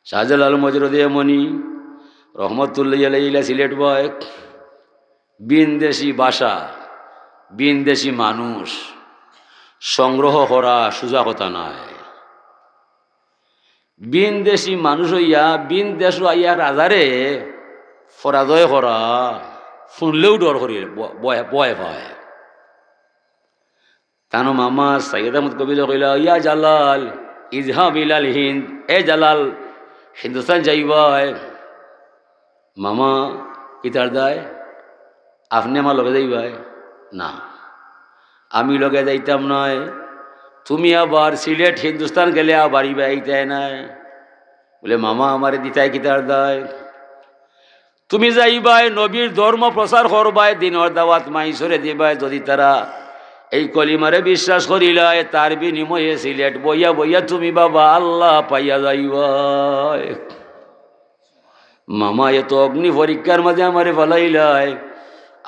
শাহজালাল মজরুদে মনি রহমতুল্লাহ আলাইহি সিলেট বয়। বিনদেশি ভাষা, বিনদেশি মানুষ সংগ্রহ করা সোজা কথা নয়। বিনদেশি মানুষ হইয়া বিন দেশ আইয়া রাজারে পরাজয় করা শুনলেও ডর করি, ভয় পায়। তানো মামা সৈয়দ আহমদ কবির কইলা, ইয়া জালাল ইজহাব ইলাল হিন্দ, এ জালাল হিন্দুস্তান যাইবাই। মামা কিতার দায়, আপনি আমার লগে যাইবাই? না, আমি লগে যাইতাম নয়। তুমি আবার সিলেট হিন্দুস্তান গেলে আবার আইতাই নাই। বলে মামা আমারে দিতাই কিতার দায়? তুমি যাইবাই নবীর ধর্ম প্রচার করবাই, দিনের দাওয়াত মাইসরে দিবাই। যদি তারা এই কলিমারে বিশ্বাস করিলাই, তার বিনিময়ে সিলেট বইয়া বইয়া তুমি বাবা আল্লাহ পাইয়া যাইবাই। মামা এত অগ্নি পরীক্ষার মাঝে আমারে ফলাইলাই,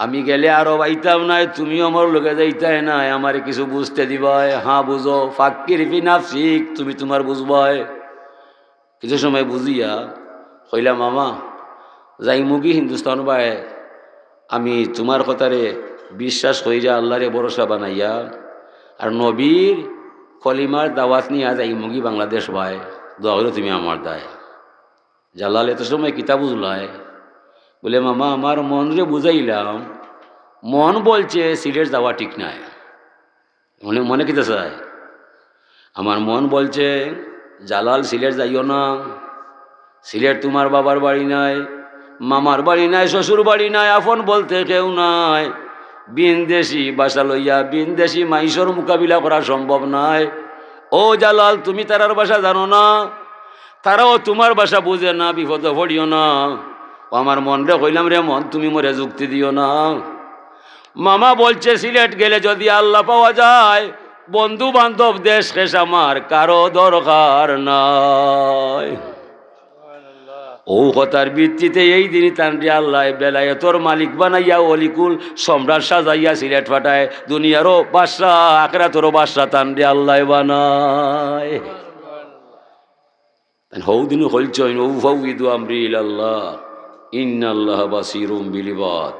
আমি গেলে আরো আইতাম নাই, তুমিও আমার লোকে যাইতাই নাই। আমারে কিছু বুঝতে দিবাই? হ্যাঁ বুঝো, ফাক্কির ফি নাফসিক, তুমি তোমার বুঝবাই। কিছু সময় বুঝিয়া কইলা, মামা যাই মুগি হিন্দুস্তান বাই, আমি তোমার কথারে বিশ্বাস কইরা আল্লাহরে ভরসা বানাইয়া আর নবীর কলিমার দাওয়াত নিয়ে যাই মুগি বাংলাদেশ ভাই, দোয়া হলো তুমি আমার দায়। জালাল এত সময় কিতা বুঝলাই? বলে মামা আমার মন রে বুঝাইলাম, মন বলছে সিলেট যাওয়া ঠিক নাই। মনে মনে কিতা চায়? আমার মন বলছে জালাল সিলেট যাইও না, সিলেট তোমার বাবার বাড়ি নাই, মামার বাড়ি নাই, শ্বশুর বাড়ি নাই, আপন বলতে কেউ নাই। বিনদেশি ভাষা লইয়া বিনদেশি মাইসর মোকাবিলা করা সম্ভব নয়। ও জালাল তুমি তারার ভাষা জানো না, তারাও তোমার ভাষা বুঝে না, বিপদে পড়িও না। আমার মন রে কইলাম, রে মন তুমি মরে যুক্তি দিও না। মামা বলছে সিলেট গেলে যদি আল্লাহ পাওয়া যায়, বন্ধু বান্ধব দেশ খেস আমার কারো দরকার নাই। ও কথার ভিত্তিতে এই দিন তান্ডি আল্লাহ বেলায়েতর মালিক বানাইয়া অলিকুল সম্রাট সাজাইয়া সিলেট ফাটায়, দুনিয়ারও বাদশা আখিরাতেরও বাদশা তান্ডি আল্লাহ বানায়। হৌ দিন হলছইন ও ফাউইদু আমরি ইলাল্লাহ ইন্নাল্লাহ বাসিরুম বিল ইবাদ।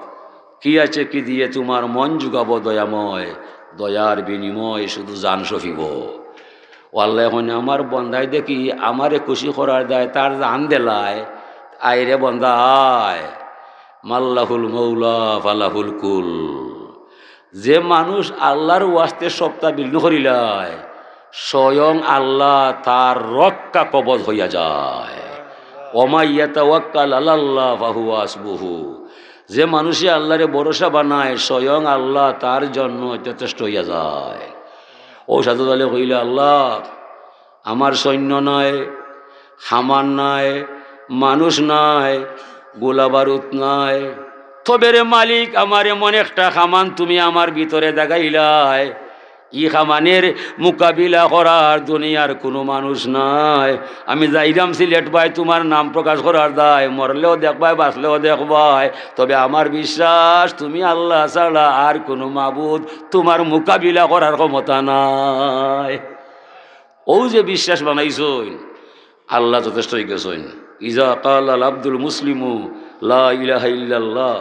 কি আছে কি দিয়ে তোমার মন জুগাবো দয়াময়, দয়ার বিনিময় শুধু জান সফিব। ও আল্লাহ এখন আমার বন্ধায় দেখি আমারে খুশি করার দেয়, তার জান দেলায়। আইরে বন্ধা আয়, মাল্লাহুল মৌলা ফালাহুল কুল। যে মানুষ আল্লাহর ওয়াস্তে সপ্তাহ বিল্লু করিলায়, স্বয়ং আল্লাহ তার রক্ষা কবজ হইয়া যায়। ওমা ইয়াতাওয়াক্কাল আলাল্লাহ ফাহুয়া হাসবুহু। যে মানুষে আল্লাহরে ভরসা বানায়, স্বয়ং আল্লাহ তার জন্য যথেষ্ট হইয়া যায়। ও সাধু দলে কইলে, আল্লাহ আমার সৈন্য নাই, হামান নাই, মানুষ নাই, গোলা বারুদ নাই, তবে রে মালিক আমার এমন একটা খামান তুমি আমার ভিতরে দেখাইলাই, ই খামানের মোকাবিলা করার দুনিয়ার কোনো মানুষ নাই। আমি যাইরাম সিলেট ভাই, তোমার নাম প্রকাশ করার দায়, মরলেও দেখবাই বাঁচলেও দেখবাই। তবে আমার বিশ্বাস তুমি আল্লাহ ছাড়া আর কোনো মাবুদ তোমার মোকাবিলা করার ক্ষমতা নাই। ও যে বিশ্বাস বানাইছইন, আল্লাহ যথেষ্ট হয়ে গেছেন। ইজা কাল আল আব্দুল মুসলিমু লা ইলাহা ইল্লাল্লাহ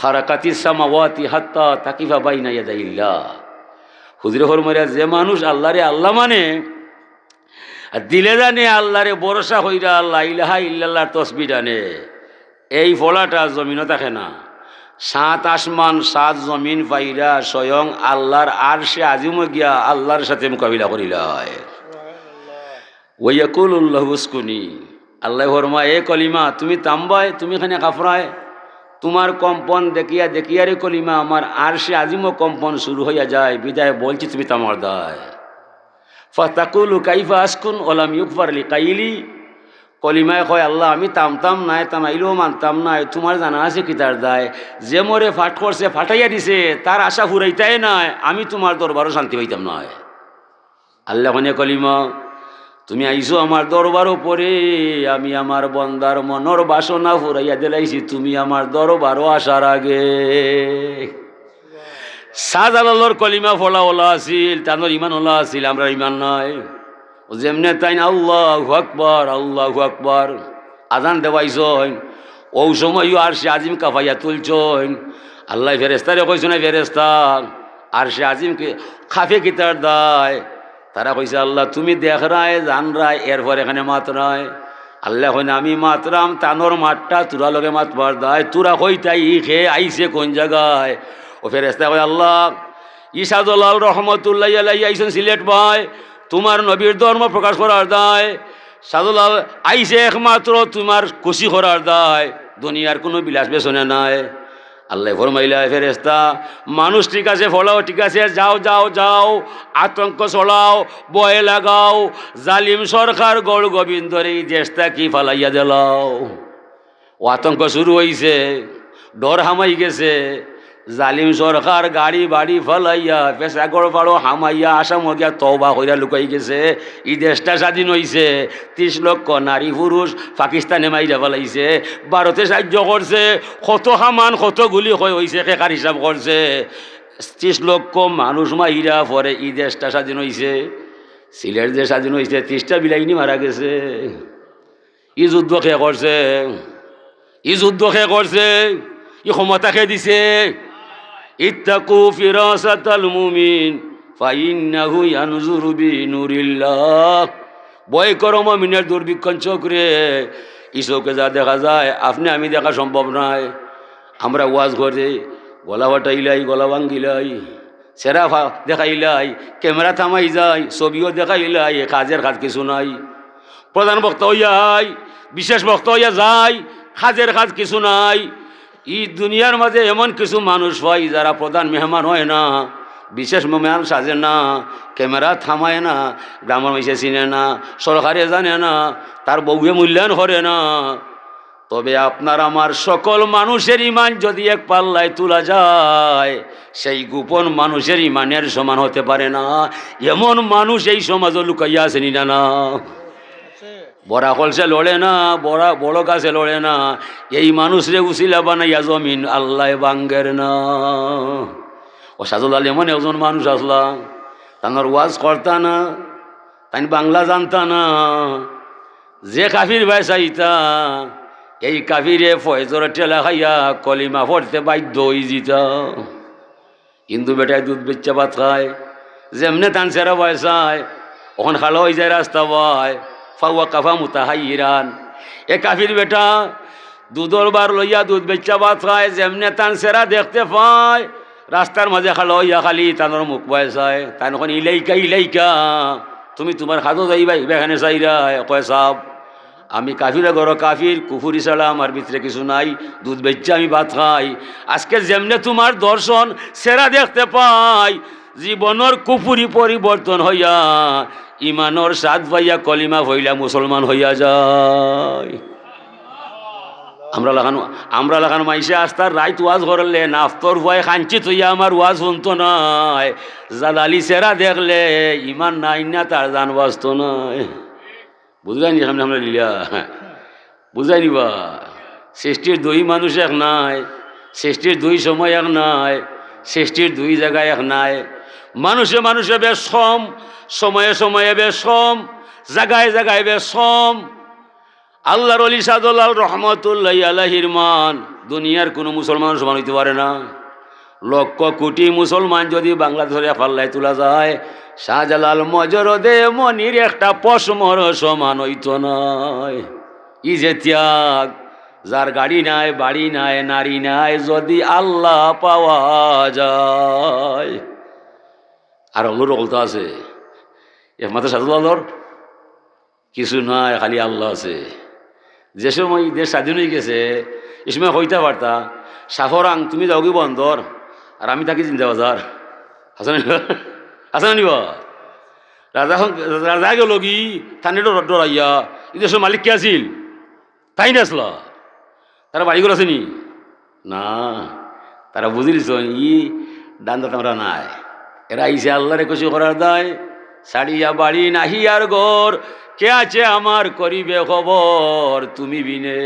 হারাকাতিস সামাওয়াতি হাত্তা তাকিফা বাইনা ইয়াদাইল্লাহ। হুজুরে ফরমাইয়া, যে মানুষ আল্লাহরে আল্লাহ মানে দিলে জানে আল্লাহরে ভরসা হইরা লা ইলাহা ইল্লাল্লাহর তসবিহ জানে, এই ফলাটা জমিনও থাকে না। 7 আসমান 7 জমিন পাইরা স্বয়ং আল্লাহর আরশে আজিমে গিয়া আল্লাহর সাথে মোকাবিলা করিলায়। ওয়াকুলুল্লাহু উসকুনি, আল্লাহ ফরমা এ কলিমা তুমি তাম্বায়, তুমি এখানে কাফরায়, তোমার কম্পন দেখিয়া দেখিয়া রে কলিমা আমার আরশে আজিমও কম্পন শুরু হইয়া যায়। বিদায় বলছি তুমি তামার দায়। ফাতাকুলু কাইফা আসকুন ওলাম ইউকফার লিকাইলি। কলিমায় কয়, আল্লাহ আমি তামতাম নাই, তামাইলেও মানতাম নাই, তোমার জানা আছে কি তার দায়? যে মোরে ফাট করছে ফাটাইয়া দিছে তার আশা ফুরাইতাই নাই, আমি তোমার দরবারও শান্তি পাইতাম নয়। আল্লাহ মানে কলিমা তুমি আইসো আমার দরবারও পরে, আমি আমার বন্দার মনর বাসনা ফুরাইয়া দিলাইছি তুমি আমার দরবারও আসার আগে। শাহজালালর কলিমা ফলা ওলা আছিল, তানোর ইমান ওলা আছিল, আমরা ইমান নাই। যেমনে তাই আল্লাহু আকবার আল্লাহু আকবার আজান দেওয়াইছইন, ও সময়ও আর সে আজিম কাফাইয়া তুলছইন। আল্লাহ ফেরেস্তারে কইছ না, ফেরেস্তা আর সে আজিমকে খাফে কিতার দায়। তারা কইছে আল্লাহ তুমি দেখ রায় জান রায়, এরপর এখানে মাত রায়। আল্লাহ কইন আমি মাতরাম তানোর মাঠটা তোরা লগে মাতবার দায়, তোরা কইতাই ই খেয়ে আইছে কোন জায়গায়। ও ফেরেস্তা কই আল্লাহ ইসাদুল্লাহ রহমতুল্লাহ আলাইহি আইছেন সিলেট ভাই, তোমার নবীর ধর্ম প্রকাশ করার দায়। সাদুলাল আইছে একমাত্র তোমার খুশি করার দায়, দুনিয়ার কোনো বিলাস বেসনে নাই। আল্লাহ ফরমাইলা ফেরেস্তা মানুষ ঠিক আছে ফলাও, ঠিক আছে যাও যাও যাও, আতঙ্ক ছড়াও, বয়ে লাগাও, জালিম সরকার গড় গোবিন্দর এই দেশটা কি ফালাইয়া দিলাও। ও আতঙ্ক শুরু হইছে, ডর হামাই গেছে। জালিম সরকার গাড়ি বাড়ি ফলাইয়া পেশাগড় পাড়ো হামাইয়া আসাম গিয়া তওবা কইরা লুকাই গেছে। এই দেশটা স্বাধীন হইছে, 30 লক্ষ নারী পুরুষ পাকিস্তানে মাইরা ফেলাইছে, ভারতে সাহায্য করছে, কত হামান কত গুলি হয়েছে কেকার হিসাব করছে। 30 লক্ষ মানুষ মাইরা পরে এই দেশটা স্বাধীন হইছে। সিলেট যে স্বাধীন হইছে 30টা বিলাইনি মারা গেছে। ই যুদ্ধ খে করছে, ই যুদ্ধ খে করছে, ই ক্ষমতা খে দিছে। ইত্তাকু ফিরাসাতাল মুমিন ফাইন্নাহু ইয়ানজুরু বিনুরিল্লাহ। ভয় করো মুমিনের দুর্ভিক্ষণ চোখরে, এই চোখে যা দেখা যায় আপনি আমি দেখা সম্ভব নয়। আমরা ওয়াজ করে গলা ফাটাইলাই, গলা ভাঙ্গিলাই, সেরা দেখাইলাই, ক্যামেরা থামাই যায়, ছবিও দেখাইলাই, কাজের কাজ কিছু নাই। প্রধান বক্তা হইয়াই, বিশেষ বক্তা হইয়া যায়, কাজের কাজ কিছু নাই। এই দুনিয়ার মাঝে এমন কিছু মানুষ হয় যারা প্রধান মেহমান হয় না, বিশেষ মেহমান সাজে না, ক্যামেরা থামায় না, গ্রামের মাইসে চিনে না, সরকারে জানে না, তার বউয়ে মূল্যায়ন করে না। তবে আপনার আমার সকল মানুষের ইমান যদি এক পাল্লায় তোলা যায়, সেই গোপন মানুষের ইমানের সমান হতে পারে না। এমন মানুষ এই সমাজে লুকাইয়া আসেনি না না। বড়া কলসে লড়ে না, বড় গাছে লড়ে না, এই মানুষরে উসিলা বানাইয়া জমিন আল্লাহ বাঙ্গের না। ও সাজুল আলী এমন একজন মানুষ আসলা, তার ওয়াজ করতা না, তাই বাংলা জানতা না। যে কাফির ভাই চাইতা, এই কাফিরে ফয়জর টেলা খাইয়া কলিমা পড়তে বাধ্য হয়ে যেতা। কিন্তু বেটায় দুধ বেচ্চা ভাত খায়, যেমনে তান সেরা বয়সায় ওখান খালো হয়ে যায় রাস্তা বয় ফাওয়া কাফা মুতাহাইরান। এ কাফির বেটা দুধর বার লইয়া দুধ বেচ্চা ভাত খায়, যেমনে তান সেরা দেখতে পায় রাস্তার মাঝে খালো হইয়া খালি তানোর মুখ বয়সায়। তাই এখন ইলাইকা ইলাইকা তুমি তোমার খাদো যাইবা এখানে চাইরা কয় সাব আমি কাফিরে গড় কাফির, কুফুরি ছাড়া আমার ভিতরে কিছু নাই, দুধ বেচ্চা আমি ভাত খাই। আজকে যেমনে তোমার দর্শন সেরা দেখতে পাই, জীবনের কুফুরি পরিবর্তন হইয়া ইমানর সাদ পাইয়া কলিমা হইলা মুসলমান হইয়া যায়। আমরা লাগানো মাইসে আস্তার রাইত ওয়াজ করলে নাফতর ভয় খাঞ্চিত হইয়া আমার ওয়াজ শুনতো নাই। জালালি সেরা দেখলে ইমান নাই না, তার জান বাঁচত নয়। বুঝলাইনি সামনে আমরা লিলা বুঝাই নিবা। সৃষ্টির দুই মানুষ এক নাই, সৃষ্টির দুই সময় এক নাই, সৃষ্টির দুই জায়গায় এক নাই। মানুষে মানুষে বেশ কম, সময়ে সময়ে বেশ কম, জায়গায় জায়গায় বেশ কম। আল্লাহর ওলি সাদুল্লাহ রহমতুল্লাহ আলাইহির মান দুনিয়ার কোনো মুসলমান সমান হইতে পারে না। লক্ষ কোটি মুসলমান যদি বাংলাদেশের পাল্লায় তোলা যায়, শাহজালাল মজরদে মনির একটা পশমর সমান হইত নয়। ই যে ত্যাগ, যার গাড়ি নাই, বাড়ি নাই, নারী নাই, যদি আল্লাহ পাওয়া যায়। আর অল্লুর বলতে আছে একমাত্র সাদুল্লাহর কিছু নাই, খালি আল্লাহ আছে। যে সময় দেশ স্বাধীন হয়ে গেছে এ সময় হইতে পারতা সাফরাং তুমি যাও কি বন্দর আর আমি থাকি চিন্তা বাজার হাসান নিবা রাজা গেল কি থানে ডরাইয়া এই দেশের মালিক কে আছিল তাই না আসলা, তারা বাড়িঘর আসেনি না, তারা বুঝিলিস ই দান্দাত আমরা নাই। এরা আইসে আল্লাহরে খুশি করার দায়, ছাড়িয়া বাড়ি নাহি আর ঘর, কে আছে আমার করিবে খবর তুমি বিনে।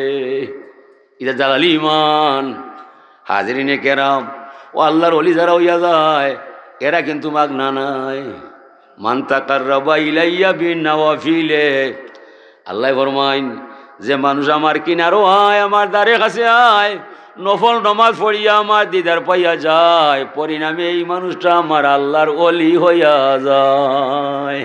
এটা জালালি ইমান। হাজরিনে কেরাম ও আল্লাহর অলি যারা হইয়া যায় এরা কিন্তু মাগ না নাই। মান তাকাররাবা ইলাইয়া বিন্নাওয়াফিলে। আল্লাহ ফরমাইন যে মানুষ আমার কিনারও আয়, আমার দ্বারে কাছে আয়, নফল নমাজ পড়িয়া আমার দিদার পাইয়া যায়, পরিণামে এই মানুষটা আমার আল্লাহর ওলি হইয়া যায়।